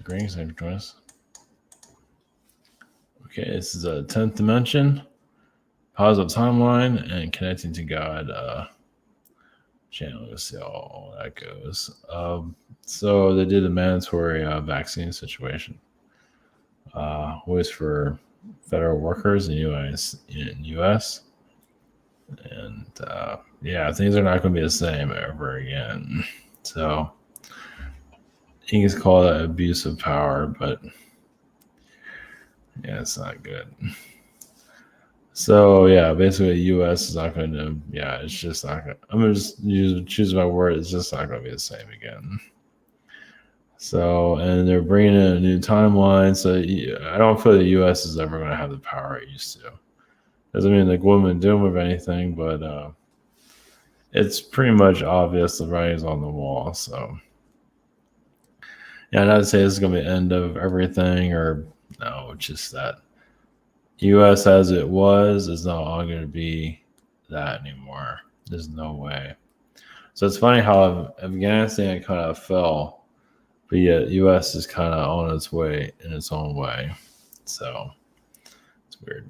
greetings, thanks for joining us. Okay, this is a 10th dimension, positive timeline, and connecting to God channel. Let's see how all that goes. So they did a mandatory vaccine situation. Was for federal workers in U.S. And things are not going to be the same ever again. So you can call that abuse of power, but yeah, it's not good. So yeah, basically, the U.S. is not going to. Yeah, it's just not going. I'm going to just choose my word. It's just not going to be the same again. So, and they're bringing in a new timeline. So I don't feel the U.S. is ever going to have the power it used to. Doesn't mean the gloom and doom of anything, but it's pretty much obvious the writing's on the wall. So, yeah, not to say this is going to be the end of everything, or no, it's just that U.S. as it was is not all going to be that anymore. There's no way. So it's funny how Afghanistan kind of fell, but yet U.S. is kind of on its way in its own way. So it's weird.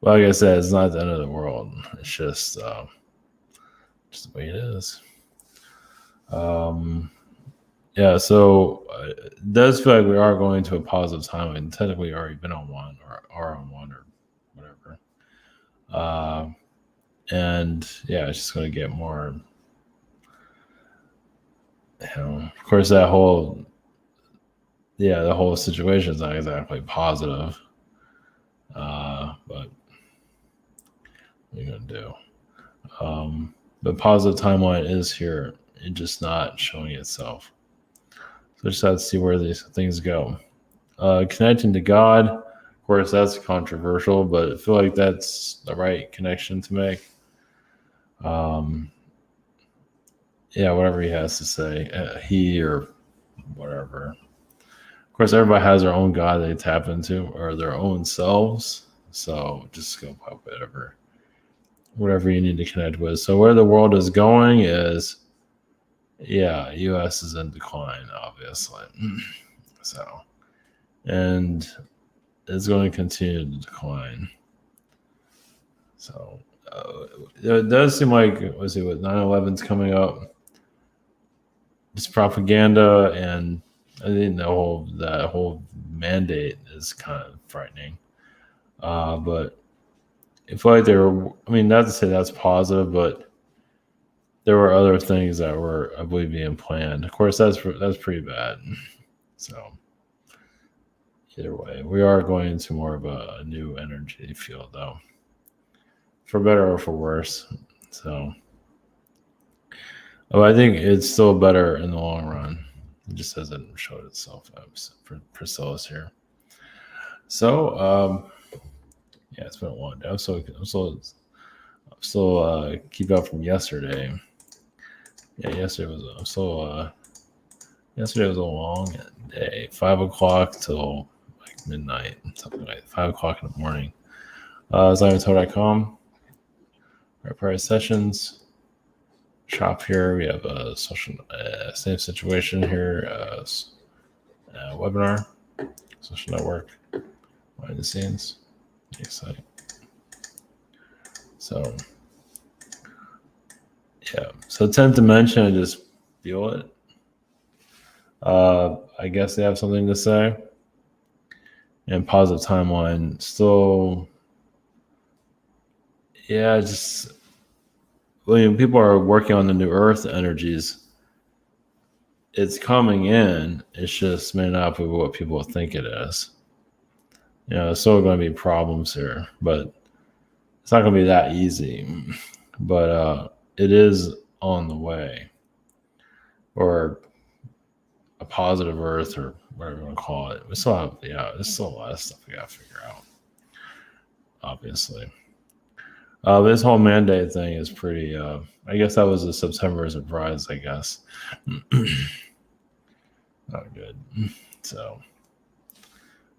Well, like I said, it's not the end of the world. It's just the way it is. So it does feel like we are going to a positive time, and technically already been on one, or are on one, or whatever. And yeah, it's just going to get more. Of course, the whole situation is not exactly positive. But what are you going to do? The positive timeline is here. It's just not showing itself. So just have to see where these things go. Connecting to God, of course, that's controversial, but I feel like that's the right connection to make. Whatever he has to say, he or whatever. Of course, everybody has their own God they tap into, or their own selves. So just go up whatever you need to connect with. So where the world is going is, U.S. is in decline, obviously. So, and it's going to continue to decline. So it does seem like, with 9/11's coming up, it's propaganda, and I think that whole mandate is kind of frightening. But I feel like not to say that's positive, but there were other things that were, I believe, being planned. Of course, that's pretty bad. So either way, we are going into more of a new energy field, though, for better or for worse. So, I think it's still better in the long run. It just hasn't showed itself. For Priscilla's here. So, it's been a long day. I'm still keep up from yesterday. Yeah, yesterday was a long day. 5 o'clock till like midnight, something like 5 o'clock in the morning. Zionto.com. Our private sessions. Shop here. We have a social same situation here. Webinar, social network, behind the scenes. Exciting. So 10th dimension, I just feel it. I guess they have something to say. And positive timeline still, when people are working on the new earth energies, it's coming in. It's just may not be what people think it is. There's still going to be problems here, but it's not going to be that easy. But it is on the way, or a positive earth, or whatever you want to call it. We still have, there's still a lot of stuff we got to figure out, obviously. This whole mandate thing is pretty, I guess that was a September surprise, I guess. Not good. So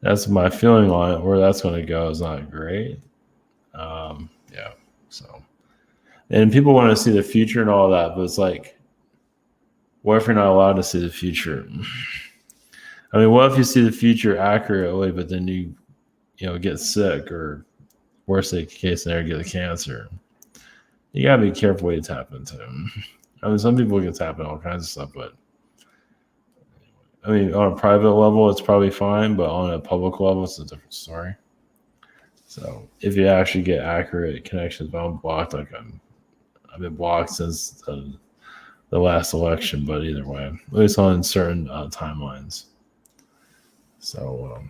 that's my feeling on it. Where that's going to go is not great. So, and people want to see the future and all that, but it's like, what if you're not allowed to see the future? I mean, what if you see the future accurately, but then you get sick, or worst case scenario, get a cancer? You gotta be careful what you tap into. I mean, some people can tap into all kinds of stuff, but I mean, on a private level, it's probably fine, but on a public level, it's a different story. So if you actually get accurate connections, but I'm blocked. I've been blocked since the last election, but either way, at least on certain timelines. So,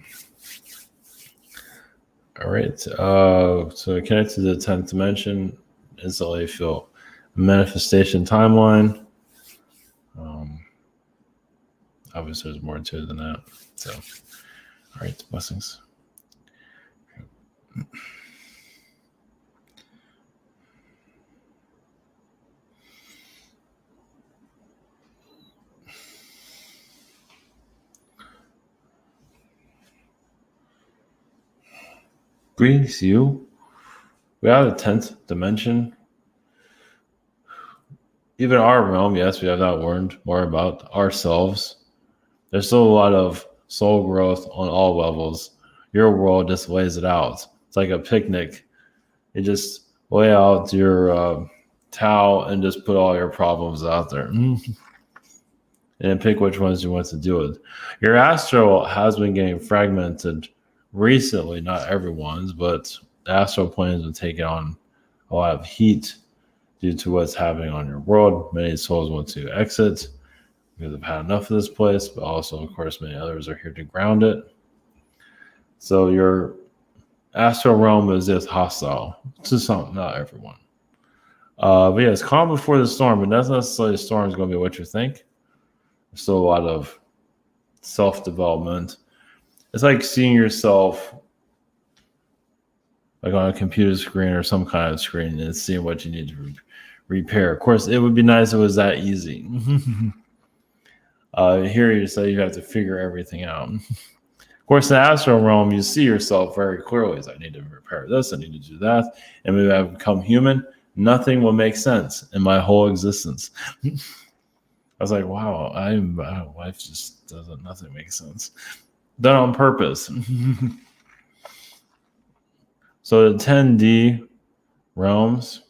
all right. So connect to the 10th dimension, instantly feel a manifestation timeline. Obviously, there's more to it than that. So, all right, blessings. Greetings to you. We are the 10th dimension. Even our realm, yes, we have not learned more about ourselves. There's still a lot of soul growth on all levels. Your world just lays it out. It's like a picnic. You just lay out your towel and just put all your problems out there. And then pick which ones you want to deal with. Your astral has been getting fragmented recently, not everyone's, but the astral planes have taken on a lot of heat due to what's happening on your world. Many souls want to exit because they've had enough of this place, but also, of course, many others are here to ground it. So your astral realm is just hostile to some, not everyone. But yeah, it's calm before the storm, but not necessarily the storm is going to be what you think. There's still a lot of self-development. It's like seeing yourself like on a computer screen or some kind of screen and seeing what you need to repair. Of course, it would be nice if it was that easy. Here you say you have to figure everything out. Of course, in the astral realm, you see yourself very clearly as I need to repair this, I need to do that. And when I become human, nothing will make sense in my whole existence. I was like, wow, life just doesn't, nothing makes sense. Done on purpose. So the 10D realms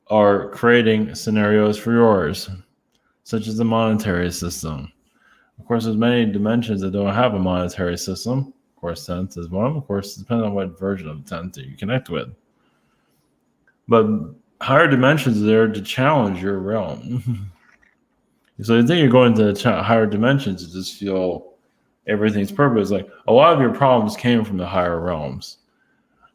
are creating scenarios for yours, such as the monetary system. Of course, there's many dimensions that don't have a monetary system. Of course, 10th is one. Of course, it depends on what version of 10th that you connect with. But higher dimensions are there to challenge your realm. So you think you're going to higher dimensions to just feel everything's perfect. It's like a lot of your problems came from the higher realms.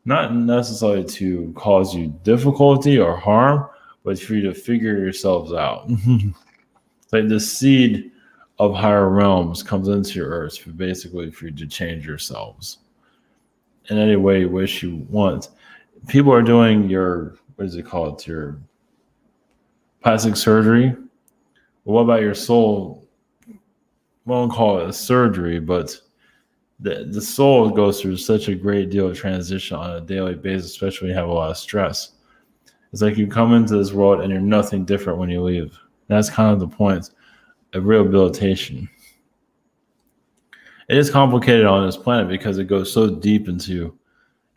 Not necessarily to cause you difficulty or harm, but for you to figure yourselves out. It's like the seed of higher realms comes into your earth for basically for you to change yourselves in any way you wish you want. People are doing your, what is it called, your plastic surgery. Well, what about your soul? We won't call it a surgery, but the soul goes through such a great deal of transition on a daily basis, especially when you have a lot of stress. It's like you come into this world and you're nothing different when you leave. That's kind of the point of rehabilitation. It is complicated on this planet because it goes so deep into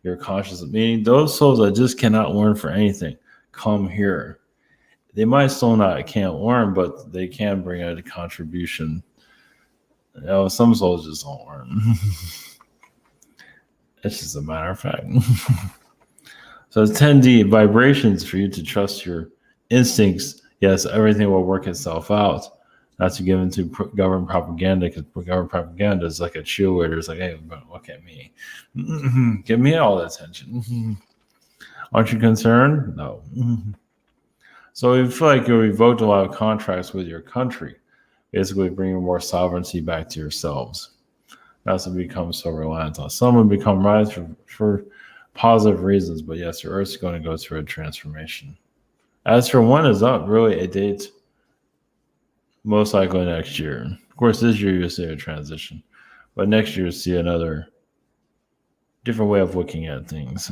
your consciousness. Meaning those souls that just cannot learn for anything come here. They might still not can't learn, but they can bring out a contribution. You know, some souls just don't learn. It's just a matter of fact. So it's 10D vibrations for you to trust your instincts. Yes, everything will work itself out. Not to give into government propaganda, because government propaganda is like a cheerleader. It's like, hey, look at me. Give me all the attention. Aren't you concerned? No. So you feel like you revoked a lot of contracts with your country, basically bringing more sovereignty back to yourselves. That's what becomes so reliant on. Some will become right for positive reasons, but yes, your Earth's going to go through a transformation. As for when is up, really a date most likely next year. Of course, this year you'll see a transition, but next year you'll see another different way of looking at things.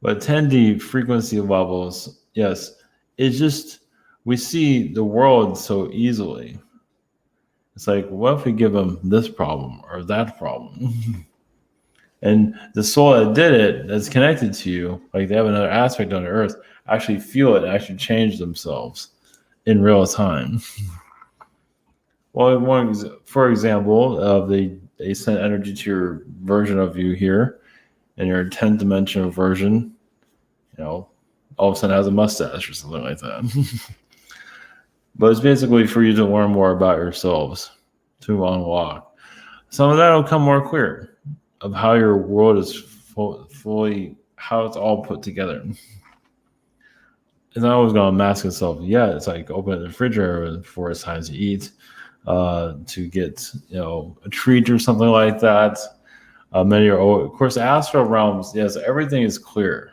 But 10D frequency levels, yes, it's just we see the world so easily. It's like, what if we give them this problem or that problem? And the soul that did it, that's connected to you, like they have another aspect on the earth, actually feel it and actually change themselves in real time. Well, for example, they send energy to your version of you here, and your 10th dimensional version, all of a sudden has a mustache or something like that. But it's basically for you to learn more about yourselves, to unlock. Some of that will come more clear of how your world is fully, how it's all put together. It's not always going to mask itself yet. It's like open the refrigerator before it's time to eat, to get a treat or something like that. Many are, of course, astral realms. Yes, everything is clear,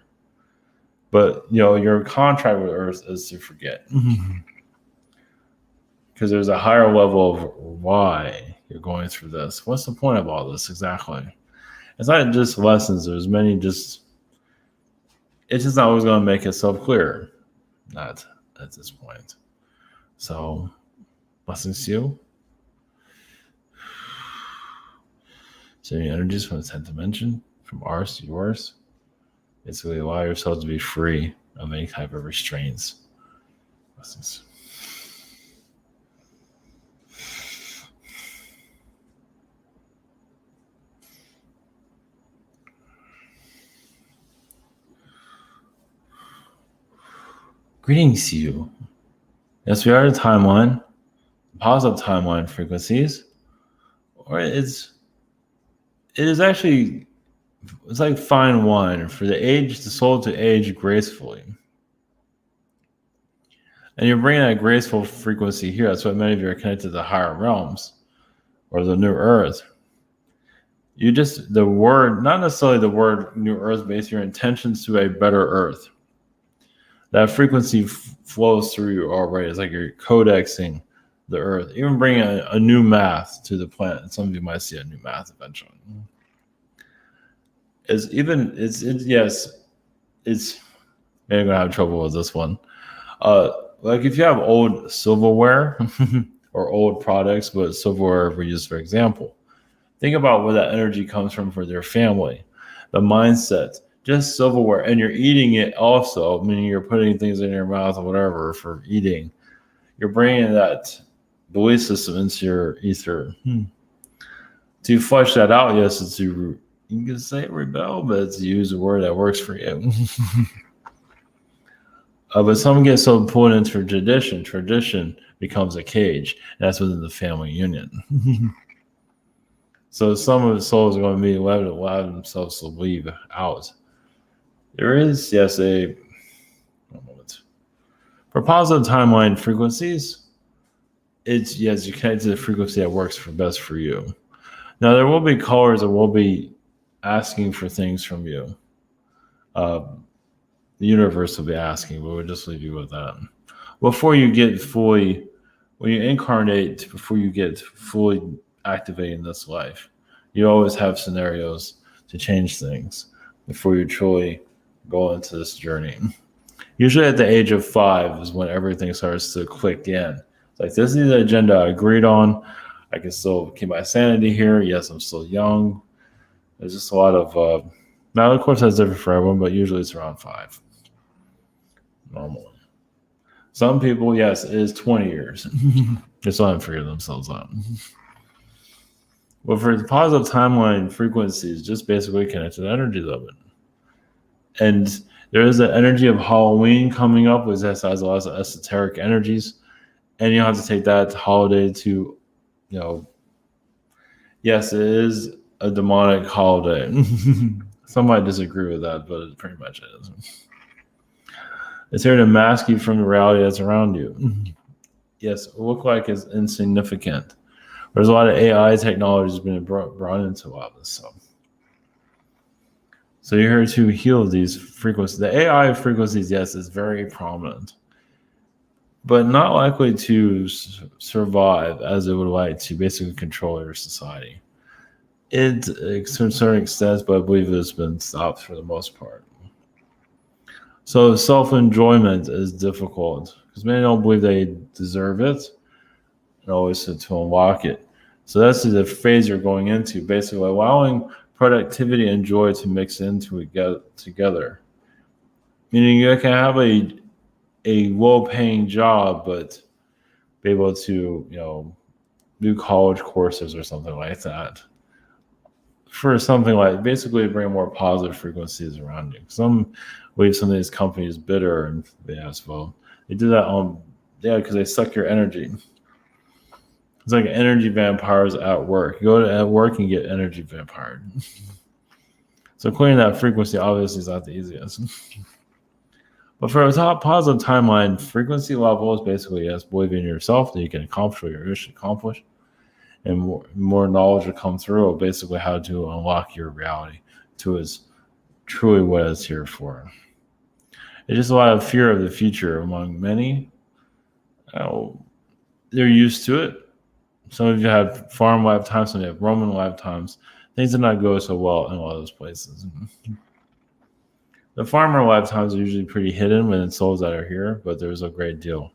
but your contract with Earth is to forget, because there's a higher level of why you're going through this. What's the point of all this exactly? It's not just lessons. There's many. It's just not always going to make itself clear. Not at this point. So, blessings to you. Sending energies from the 10th dimension, from ours to yours. Basically, allow yourself to be free of any type of restraints. Blessings. Greetings to you. Yes, we are the timeline, positive timeline frequencies, or it is actually, it's like fine wine for the soul to age gracefully. And you're bringing that graceful frequency here. That's why many of you are connected to the higher realms or the new earth. The word, not necessarily the word new earth, base your intentions to a better earth. That frequency flows through you already. It's like you're codexing the earth, even bringing a new math to the planet. Some of you might see a new math eventually. Yes, maybe I'm gonna have trouble with this one. Like if you have old silverware or old products, but silverware we use for example, think about where that energy comes from for their family, the mindset. Just silverware, and you're eating it also, meaning you're putting things in your mouth or whatever for eating. You're bringing that belief system into your ether. To flesh that out, yes, it's you can say rebel, but it's to use a word that works for you. But some get so pulled into tradition. Tradition becomes a cage. And that's within the family union. So some of the souls are going to be allow themselves to leave out. There is, yes, one moment. For positive timeline frequencies, it's, yes, you connect to the frequency that works best for you. Now, there will be callers that will be asking for things from you. The universe will be asking, but we'll just leave you with that. Before you get fully, when you incarnate, before you get fully activated in this life, you always have scenarios to change things before you truly go into this journey. Usually at the age of 5 is when everything starts to click in. It's like, this is the agenda I agreed on. I can still keep my sanity here. Yes, I'm still young. There's just a lot of, now of course that's different for everyone, but usually it's around 5. Normally. Some people, yes, it is 20 years. They still haven't figured themselves out. But for the positive timeline frequencies, just basically connect to the energy of it. And there is the energy of Halloween coming up, which has a lot of esoteric energies. And you have to take that holiday to, yes, it is a demonic holiday. Some might disagree with that, but it pretty much is. It's here to mask you from the reality that's around you. Yes, it look like it's insignificant. There's a lot of AI technology being brought into a lot of this stuff. So you're here to heal these frequencies. The AI frequencies, yes, is very prominent, but not likely to survive as it would like to basically control your society. It, to a certain extent, but I believe it's been stopped for the most part. So self-enjoyment is difficult because many don't believe they deserve it. and always to unlock it. So that's the phase you're going into, basically allowing productivity and joy to mix into it together. Meaning you can have a low-paying job, but be able to, do college courses or something like that. For something like basically bring more positive frequencies around you. Some believe some of these companies bitter and they ask, well, they do that because they suck your energy. It's like energy vampires at work. You go at work and get energy vampired. So clearing that frequency obviously is not the easiest. But for a top positive timeline, frequency level is basically believe in yourself that you can accomplish what you wish to accomplish. And more knowledge will come through basically how to unlock your reality to is truly what it's here for. It's just a lot of fear of the future among many. They're used to it. Some of you have farm lifetimes, some of you have Roman lifetimes. Things did not go so well in a lot of those places. The farmer lifetimes are usually pretty hidden when it's souls that are here, but there's a great deal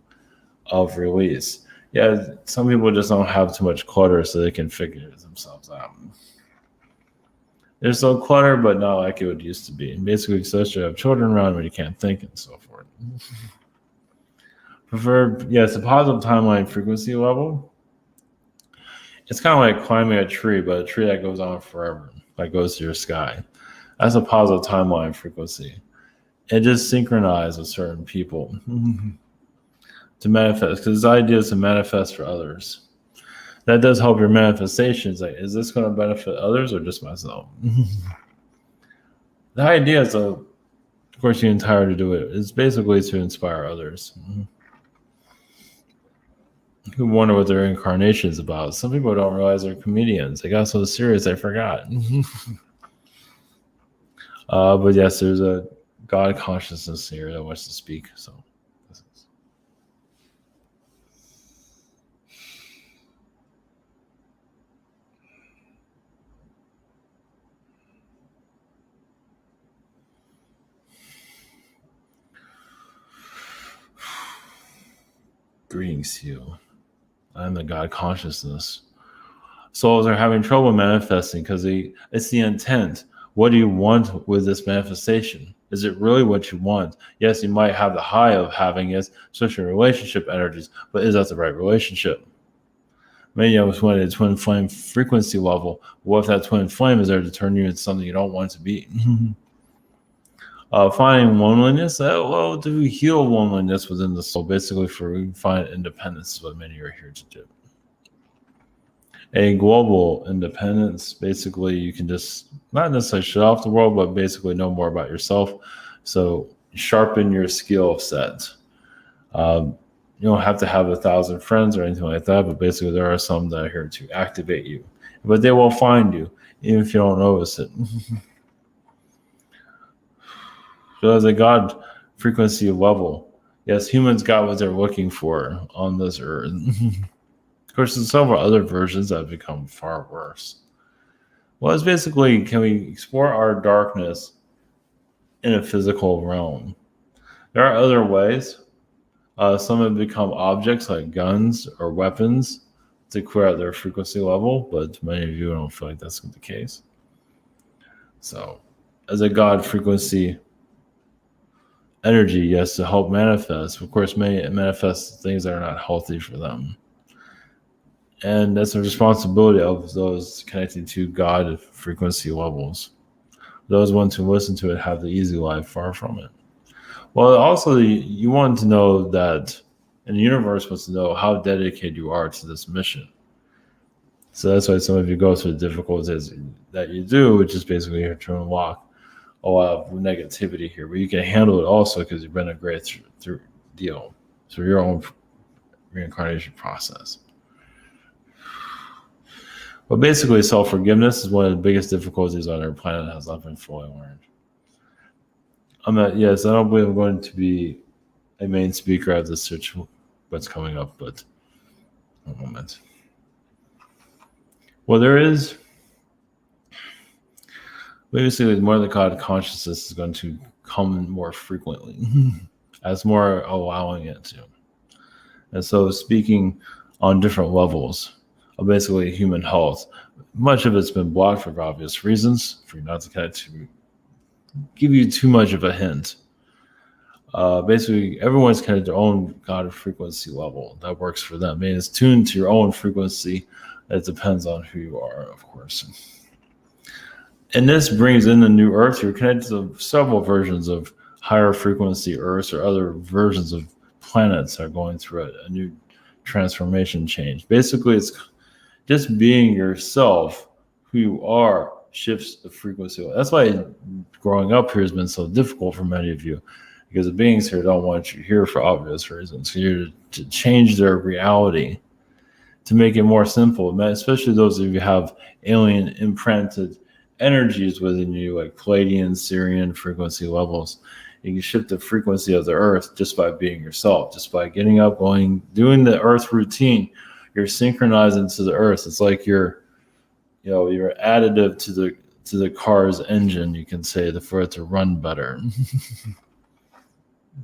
of release. Yeah, some people just don't have too much clutter so they can figure themselves out. There's still clutter, but not like it would used to be. And basically, especially you have children around when you can't think and so forth. It's a positive timeline frequency level. It's kind of like climbing a tree, but a tree that goes on forever, that goes to your sky. That's a positive timeline frequency. It just synchronizes with certain people. To manifest, because the idea is to manifest for others. That does help your manifestations. Like, is this going to benefit others or just myself? The idea is, of course, the entire to do it is basically to inspire others. Who wonder what their incarnation is about. Some people don't realize they're comedians. They got so serious they forgot. But yes, there's a God consciousness here that wants to speak. So. Greetings to you. I'm the God consciousness. Souls are having trouble manifesting because it's the intent. What do you want with this manifestation? Is it really what you want? Yes, you might have the high of having it, especially relationship energies, but is that the right relationship? Maybe I was wanting a twin flame frequency level. What if that twin flame is there to turn you into something you don't want to be? Finding loneliness, to heal loneliness within the soul, basically for find independence is what many are here to do. A global independence, basically you can just not necessarily shut off the world, but basically know more about yourself. So sharpen your skill set. You don't have to have 1,000 friends or anything like that, but basically there are some that are here to activate you. But they will find you, even if you don't notice it. So as a God frequency level, yes, humans got what they're looking for on this earth. Of course, there's several other versions that have become far worse. Well, it's basically, can we explore our darkness in a physical realm? There are other ways. Some have become objects like guns or weapons to clear out their frequency level, but many of you don't feel like that's the case. So, as a God frequency energy, yes, to help manifest. Of course, many manifest things that are not healthy for them. And that's a responsibility of those connecting to God frequency levels. Those ones who listen to it have the easy life, far from it. Well, also, you want to know that, and the universe wants to know how dedicated you are to this mission. So that's why some of you go through the difficulties that you do, which is basically here to unlock a lot of negativity here. But you can handle it also because you've been a great deal through your own reincarnation process. But basically, self-forgiveness is one of the biggest difficulties on our planet that has not been fully learned. I don't believe I'm going to be a main speaker at this search what's coming up, but one moment. Well, there is basically more of the God consciousness is going to come more frequently as more allowing it to. And so speaking on different levels of basically human health. Much of it's been blocked for obvious reasons, for you not to kind of give you too much of a hint. Basically, everyone's kind of their own God frequency level that works for them. I mean, it's tuned to your own frequency. It depends on who you are, of course. And this brings in the new Earth. You're connected to several versions of higher frequency Earths or other versions of planets that are going through a new transformation change. Basically, it's just being yourself, who you are, shifts the frequency. That's why growing up here has been so difficult for many of you, because the beings here don't want you here for obvious reasons. So you're to change their reality to make it more simple, especially those of you who have alien implanted energies within you, like Palladian, Syrian frequency levels. You can shift the frequency of the Earth just by being yourself, just by getting up, doing the Earth routine. You're synchronizing to the Earth. It's like you're additive to the car's engine, you can say, for it to run better.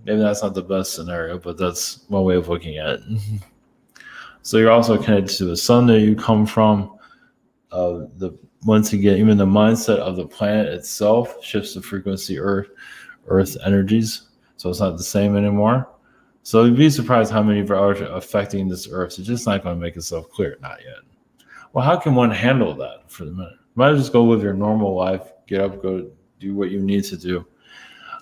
Maybe that's not the best scenario, but that's one way of looking at it. So you're also connected to the sun that you come from. Once again, even the mindset of the planet itself shifts the frequency Earth energies, so it's not the same anymore. So you'd be surprised how many are affecting this Earth. It's just not going to make itself clear, not yet. Well, how can one handle that for the minute? You might just go live your normal life, get up, go do what you need to do.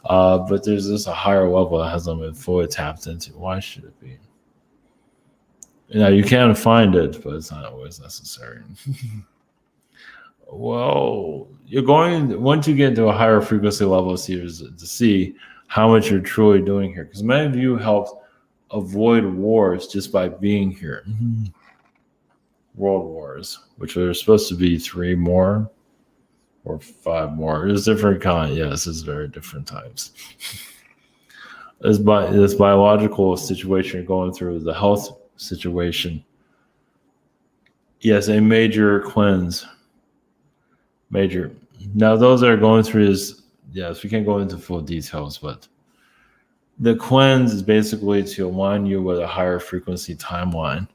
But there's just a higher level that hasn't been fully tapped into. Why should it be? You can find it, but it's not always necessary. Well, once you get into a higher frequency level, to see how much you're truly doing here. Because many of you helped avoid wars just by being here. World wars, which are supposed to be 3 more or 5 more. There's different kind. Yes, it's very different types. This biological situation you're going through, the health situation. Yes, a major cleanse. Major. Now, those that are going through this, yes, we can't go into full details, but the cleanse is basically to align you with a higher frequency timeline.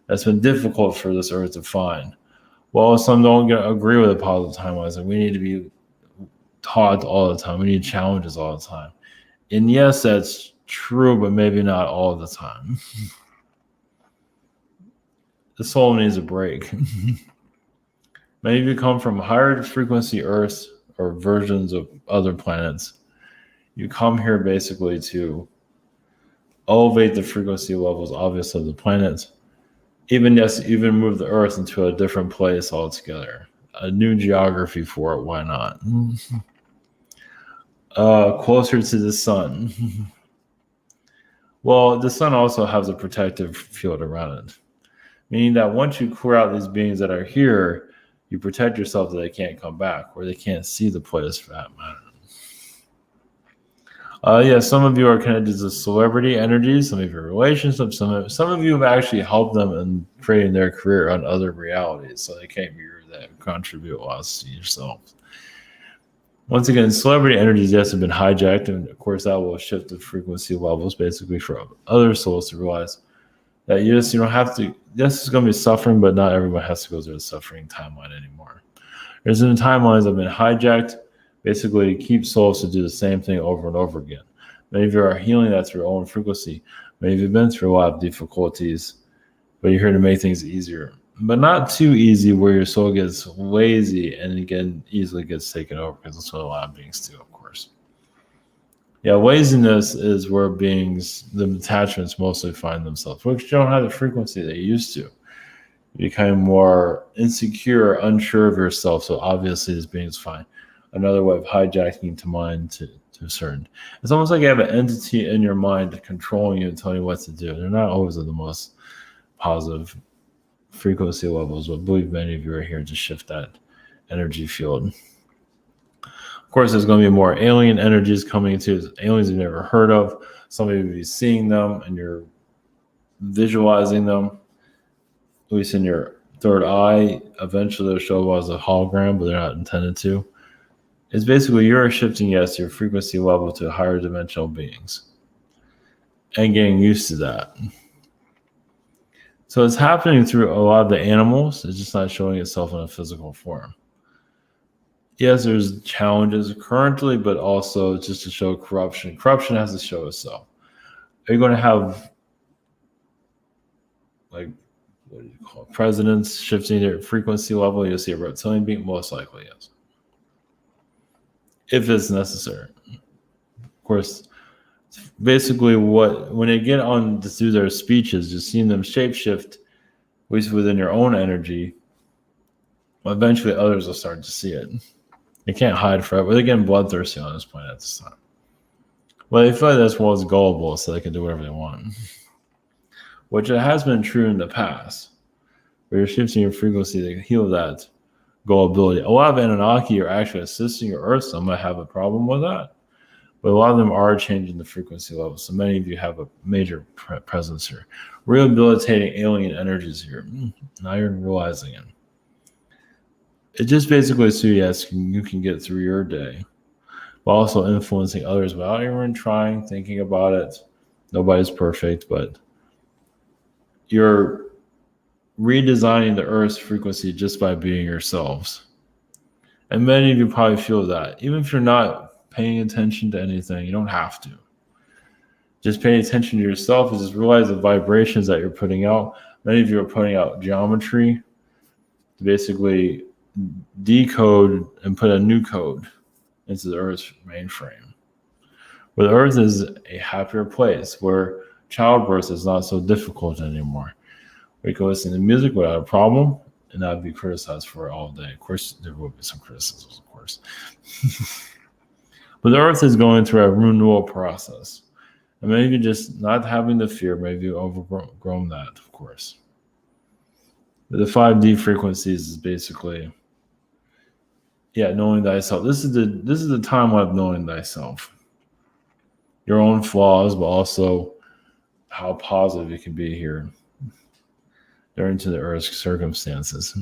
That's been difficult for this Earth to find. Well, some don't agree with the positive timelines, and we need to be taught all the time. We need challenges all the time. And yes, that's true, but maybe not all the time. The soul needs a break. Many of you come from higher frequency Earths or versions of other planets. You come here basically to elevate the frequency levels, obviously, of the planets. Even move the Earth into a different place altogether. A new geography for it, why not? Closer to the sun. Well, the sun also has a protective field around it. Meaning that once you clear out these beings that are here, you protect yourself that they can't come back, or they can't see the place for that matter. Some of you are connected to celebrity energies, some of your relationships, some of you have actually helped them in creating their career on other realities, so they can't mirror that, contribute lots to yourself. Once again, celebrity energies, yes, have been hijacked, and of course that will shift the frequency levels basically for other souls to realize that you don't have to, yes, it's going to be suffering, but not everyone has to go through the suffering timeline anymore. There's been timelines that have been hijacked, basically to keep souls to do the same thing over and over again. Many of you are healing that through your own frequency. Many of you have been through a lot of difficulties, but you're here to make things easier. But not too easy where your soul gets lazy and again easily gets taken over, because that's what a lot of beings do, of course. Yeah, laziness is where the attachments mostly find themselves, which don't have the frequency they used to. You become more insecure, unsure of yourself, so obviously this being's fine. Another way of hijacking to mind to a certain. It's almost like you have an entity in your mind controlling you and telling you what to do. They're not always at the most positive frequency levels, but I believe many of you are here to shift that energy field. Of course, there's going to be more alien energies coming into aliens you've never heard of. Some of you will be seeing them and you're visualizing them, at least in your third eye. Eventually they'll show up as a hologram, but they're not intended to. It's basically you're shifting, yes, your frequency level to higher dimensional beings and getting used to that. So it's happening through a lot of the animals. It's just not showing itself in a physical form. Yes, there's challenges currently, but also just to show corruption. Corruption has to show itself. Are you going to have, like, what do you call it, presidents shifting their frequency level? You'll see a reptilian being? Most likely, yes. If it's necessary. Of course, basically when they get on to do their speeches, just seeing them shapeshift, at least within your own energy, eventually others will start to see it. They can't hide forever. They're getting bloodthirsty on this planet at this time. Well, they feel like this world's gullible, so they can do whatever they want. Which it has been true in the past. Where you're shifting your frequency to heal that gullibility. A lot of Anunnaki are actually assisting your Earth. Some might have a problem with that. But a lot of them are changing the frequency level. So many of you have a major presence here. Rehabilitating alien energies here. Now you're realizing it. It just basically so you can get through your day, while also influencing others without even trying, thinking about it. Nobody's perfect, but you're redesigning the Earth's frequency just by being yourselves. And many of you probably feel that. Even if you're not paying attention to anything, you don't have to. Just paying attention to yourself is just realize the vibrations that you're putting out. Many of you are putting out geometry to basically decode and put a new code into the Earth's mainframe. Where the Earth is a happier place, where childbirth is not so difficult anymore. We can listen to music without a problem and not be criticized for it all day. Of course, there will be some criticisms, of course. But the Earth is going through a renewal process. And maybe just not having the fear, maybe you've overgrown that, of course. But the 5D frequencies is basically, knowing thyself. This is the timeline of knowing thyself. Your own flaws, but also how positive you can be here during to the Earth's circumstances.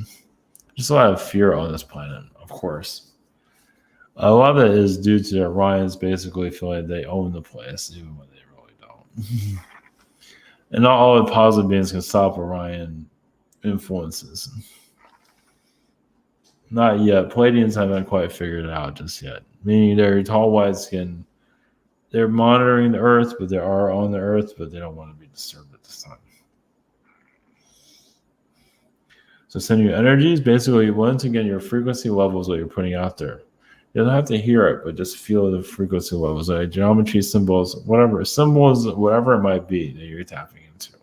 Just a lot of fear on this planet, of course. A lot of it is due to Orions basically feeling they own the place, even when they really don't. And not all the positive beings can stop Orion influences. Not yet. Palladians haven't quite figured it out just yet. Meaning they're tall, white skin. They're monitoring the Earth, but they are on the Earth, but they don't want to be disturbed at this time. So sending your energies, basically, once again, your frequency levels that you're putting out there. You don't have to hear it, but just feel the frequency levels, like geometry, symbols, whatever it might be that you're tapping into.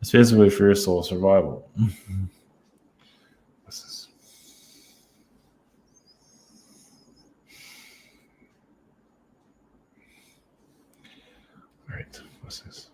It's basically for your soul survival. What's this? All right, what's this?